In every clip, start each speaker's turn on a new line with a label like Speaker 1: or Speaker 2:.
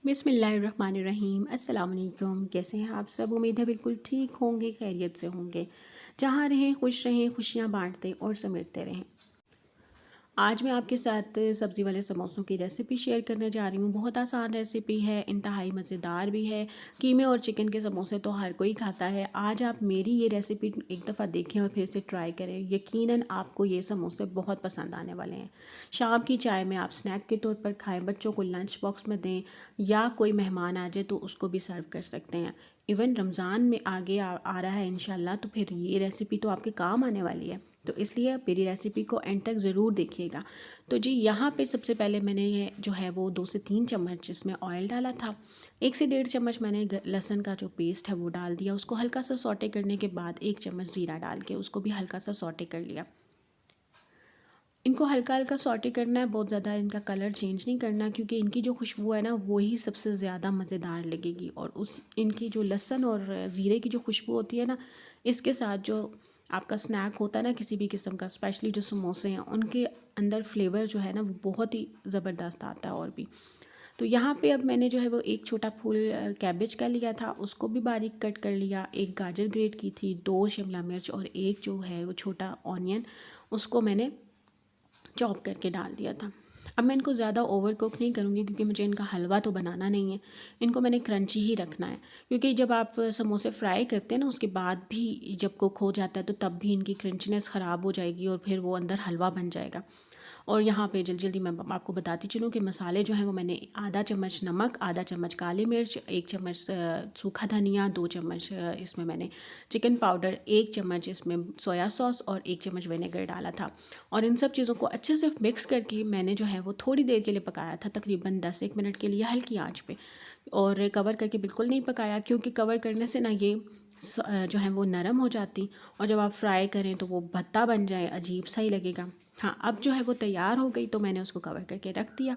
Speaker 1: बिस्मिल्लाहिर्रहमानिर्रहीम। अस्सलाम वालेकुम। कैसे हैं आप सब? उम्मीद है बिल्कुल ठीक होंगे, खैरियत से होंगे। जहाँ रहें खुश रहें, खुशियाँ बांटते और समेटते रहें। आज मैं आपके साथ सब्ज़ी वाले समोसों की रेसिपी शेयर करने जा रही हूँ। बहुत आसान रेसिपी है, इंतहाई मज़ेदार भी है। कीमे और चिकन के समोसे तो हर कोई खाता है। आज आप मेरी ये रेसिपी एक दफ़ा देखें और फिर से ट्राई करें। यकीनन आपको ये समोसे बहुत पसंद आने वाले हैं। शाम की चाय में आप स्नैक के तौर पर खाएं, बच्चों को लंच बॉक्स में दें, या कोई मेहमान आ जाए तो उसको भी सर्व कर सकते हैं। इवन रमज़ान में आगे आ रहा है इंशाल्लाह, तो फिर ये रेसिपी तो आपके काम आने वाली है। तो इसलिए मेरी रेसिपी को एंड तक ज़रूर देखिएगा। तो जी, यहाँ पे सबसे पहले मैंने ये जो है वो 2 से 3 चम्मच इसमें ऑयल डाला था। 1 से 1.5 चम्मच मैंने लहसुन का जो पेस्ट है वो डाल दिया। उसको हल्का सा सौटे करने के बाद 1 चम्मच ज़ीरा डाल के उसको भी हल्का सा सौटे कर लिया। इनको हल्का हल्का सौटे करना है, बहुत ज़्यादा इनका कलर चेंज नहीं करना, क्योंकि इनकी जो खुशबू है ना वही सबसे ज़्यादा मज़ेदार लगेगी। और उस इनकी जो लहसुन और ज़ीरे की जो खुशबू होती है ना, इसके साथ जो आपका स्नैक होता है ना किसी भी किस्म का, स्पेशली जो समोसे हैं, उनके अंदर फ्लेवर जो है ना वो बहुत ही ज़बरदस्त आता है। और भी तो यहाँ पे अब मैंने जो है वो एक छोटा फूल कैबेज का लिया था, उसको भी बारीक कट कर लिया। एक गाजर ग्रेट की थी, 2 शिमला मिर्च और एक जो है वो छोटा ऑनियन, उसको मैंने चॉप करके डाल दिया था। अब मैं इनको ज़्यादा ओवर कुक नहीं करूँगी, क्योंकि मुझे इनका हलवा तो बनाना नहीं है। इनको मैंने क्रंची ही रखना है, क्योंकि जब आप समोसे फ्राई करते हैं ना उसके बाद भी जब कुक हो जाता है तो तब भी इनकी क्रंचनेस ख़राब हो जाएगी और फिर वो अंदर हलवा बन जाएगा। और यहाँ पे जल्दी जल्दी मैं आपको बताती चलूँ कि मसाले जो हैं वो मैंने आधा चम्मच नमक, आधा चम्मच काली मिर्च, 1 चम्मच सूखा धनिया, 2 चम्मच इसमें मैंने चिकन पाउडर, 1 चम्मच इसमें सोया सॉस और 1 चम्मच विनेगर डाला था। और इन सब चीज़ों को अच्छे से मिक्स करके मैंने जो है वो थोड़ी देर के लिए पकाया था, तकरीबन 10-1 मिनट के लिए हल्की आँच पे। और कवर करके बिल्कुल नहीं पकाया, क्योंकि कवर करने से ना ये जो है वो नरम हो जाती, और जब आप फ्राई करें तो वो भत्ता बन जाए, अजीब सा ही लगेगा। हाँ, अब जो है वो तैयार हो गई, तो मैंने उसको कवर करके रख दिया।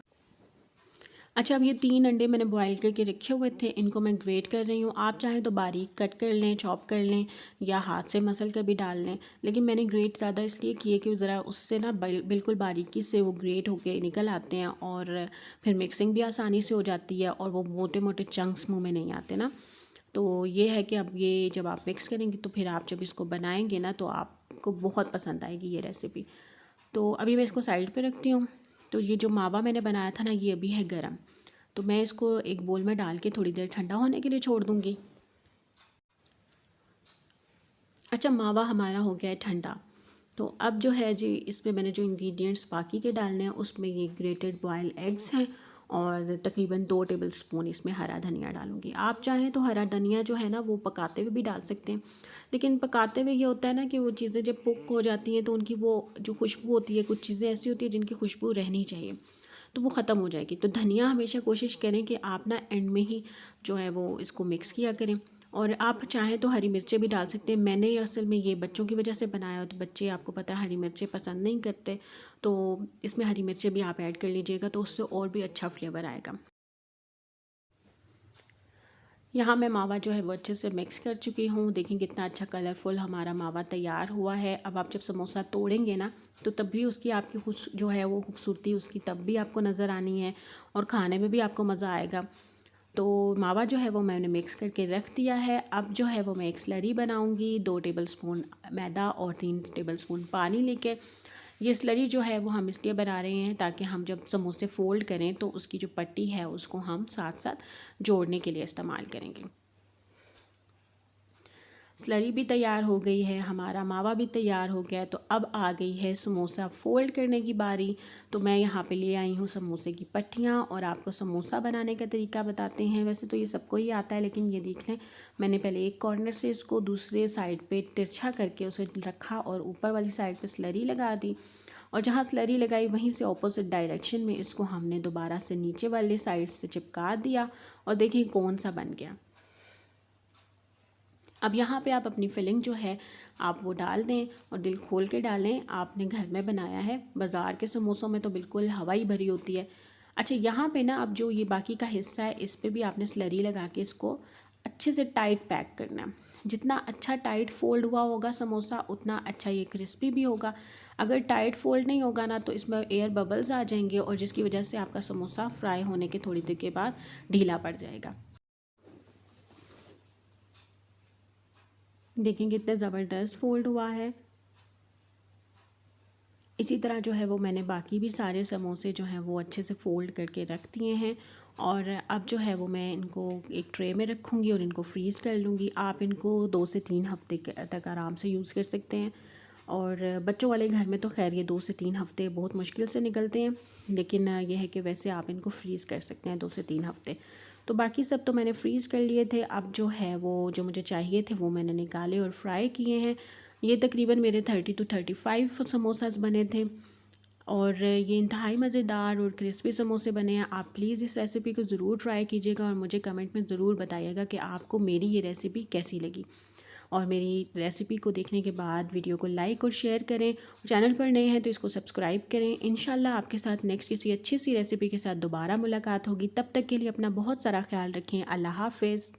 Speaker 1: अच्छा, अब ये 3 अंडे मैंने बॉईल करके रखे हुए थे, इनको मैं ग्रेट कर रही हूँ। आप चाहें तो बारीक कट कर लें, चॉप कर लें, या हाथ से मसल कर भी डाल लें, लेकिन मैंने ग्रेट ज़्यादा इसलिए किए कि ज़रा उससे ना बिल्कुल बारीकी से वो ग्रेट होके निकल आते हैं, और फिर मिक्सिंग भी आसानी से हो जाती है, और वो मोटे मोटे चंक्स मुँह में नहीं आते ना। तो ये है कि अब ये जब आप मिक्स करेंगे तो फिर आप जब इसको बनाएंगे ना तो आपको बहुत पसंद आएगी ये रेसिपी। तो अभी मैं इसको साइड पे रखती हूँ। तो ये जो मावा मैंने बनाया था ना, ये अभी है गरम, तो मैं इसको एक बोल में डाल के थोड़ी देर ठंडा होने के लिए छोड़ दूँगी। अच्छा, मावा हमारा हो गया है ठंडा। तो अब जो है जी, इसमें मैंने जो इंग्रेडिएंट्स बाकी के डालने हैं उसमें ये ग्रेटेड बॉयल एग्स हैं, और तकरीबन 2 टेबलस्पून इसमें हरा धनिया डालूंगी। आप चाहें तो हरा धनिया जो है ना वो पकाते हुए भी डाल सकते हैं, लेकिन पकाते हुए ये होता है ना कि वो चीज़ें जब कुक हो जाती हैं तो उनकी वो जो खुशबू होती है, कुछ चीज़ें ऐसी होती है जिनकी खुशबू रहनी चाहिए, तो वो ख़त्म हो जाएगी। तो धनिया हमेशा कोशिश करें कि आप ना एंड में ही जो है वो इसको मिक्स किया करें। और आप चाहें तो हरी मिर्चें भी डाल सकते हैं। मैंने असल में ये बच्चों की वजह से बनाया, तो बच्चे आपको पता है हरी मिर्चें पसंद नहीं करते, तो इसमें हरी मिर्चें भी आप ऐड कर लीजिएगा, तो उससे और भी अच्छा फ्लेवर आएगा। यहाँ मैं मावा जो है वो अच्छे से मिक्स कर चुकी हूँ। देखिए कितना अच्छा कलरफुल हमारा मावा तैयार हुआ है। अब आप जब समोसा तोड़ेंगे ना तो तब भी उसकी आपकी खुश जो है वो खूबसूरती उसकी तब भी आपको नज़र आनी है, और खाने में भी आपको मज़ा आएगा। तो मावा जो है वो मैंने मिक्स करके रख दिया है। अब जो है वो मैं एक स्लरी बनाऊंगी, 2 टेबलस्पून मैदा और 3 टेबलस्पून पानी लेके। ये स्लरी जो है वो हम इसलिए बना रहे हैं ताकि हम जब समोसे फ़ोल्ड करें तो उसकी जो पट्टी है उसको हम साथ साथ जोड़ने के लिए इस्तेमाल करेंगे। स्लरी भी तैयार हो गई है, हमारा मावा भी तैयार हो गया है। तो अब आ गई है समोसा फ़ोल्ड करने की बारी। तो मैं यहाँ पे ले आई हूँ समोसे की पट्टियाँ, और आपको समोसा बनाने का तरीका बताते हैं। वैसे तो ये सबको ही आता है, लेकिन ये देख लें, मैंने पहले एक कॉर्नर से इसको दूसरे साइड पे तिरछा करके उसे रखा, और ऊपर वाली साइड पे स्लरी लगा दी, और जहाँ स्लरी लगाई वहीं से ऑपोजिट डायरेक्शन में इसको हमने दोबारा से नीचे वाले साइड से चिपका दिया, और देखिए कौन सा बन गया। अब यहाँ पे आप अपनी फिलिंग जो है आप वो डाल दें, और दिल खोल के डालें। आपने घर में बनाया है, बाज़ार के समोसों में तो बिल्कुल हवा ही भरी होती है। अच्छा, यहाँ पे ना अब जो ये बाकी का हिस्सा है इस पे भी आपने स्लरी लगा के इसको अच्छे से टाइट पैक करना है। जितना अच्छा टाइट फोल्ड हुआ होगा समोसा उतना अच्छा ये क्रिस्पी भी होगा। अगर टाइट फोल्ड नहीं होगा ना तो इसमें एयर बबल्स आ जाएंगे और जिसकी वजह से आपका समोसा फ्राई होने के थोड़ी देर के बाद ढीला पड़ जाएगा। देखें कितने ज़बरदस्त फोल्ड हुआ है। इसी तरह जो है वो मैंने बाकी भी सारे समोसे जो हैं वो अच्छे से फ़ोल्ड करके रख दिए हैं और अब जो है वो मैं इनको एक ट्रे में रखूँगी और इनको फ्रीज़ कर लूँगी। आप इनको 2 से 3 हफ़्ते तक आराम से यूज़ कर सकते हैं और बच्चों वाले घर में तो खैर ये 2 से 3 हफ़्ते बहुत मुश्किल से निकलते हैं, लेकिन ये है कि वैसे आप इनको फ्रीज़ कर सकते हैं 2 से 3 हफ़्ते। तो बाकी सब तो मैंने फ्रीज़ कर लिए थे। अब जो है वो जो मुझे चाहिए थे वो मैंने निकाले और फ्राई किए हैं। ये तकरीबन मेरे 30 to 35 समोसास बने थे और ये इंतहाई मज़ेदार और क्रिस्पी समोसे बने हैं। आप प्लीज़ इस रेसिपी को ज़रूर ट्राई कीजिएगा और मुझे कमेंट में ज़रूर बताइएगा कि आपको मेरी ये रेसिपी कैसी लगी। और मेरी रेसिपी को देखने के बाद वीडियो को लाइक और शेयर करें। चैनल पर नए हैं तो इसको सब्सक्राइब करें। इंशाल्लाह आपके साथ नेक्स्ट किसी अच्छी सी रेसिपी के साथ दोबारा मुलाकात होगी। तब तक के लिए अपना बहुत सारा ख्याल रखें। अल्लाह हाफ़िज़।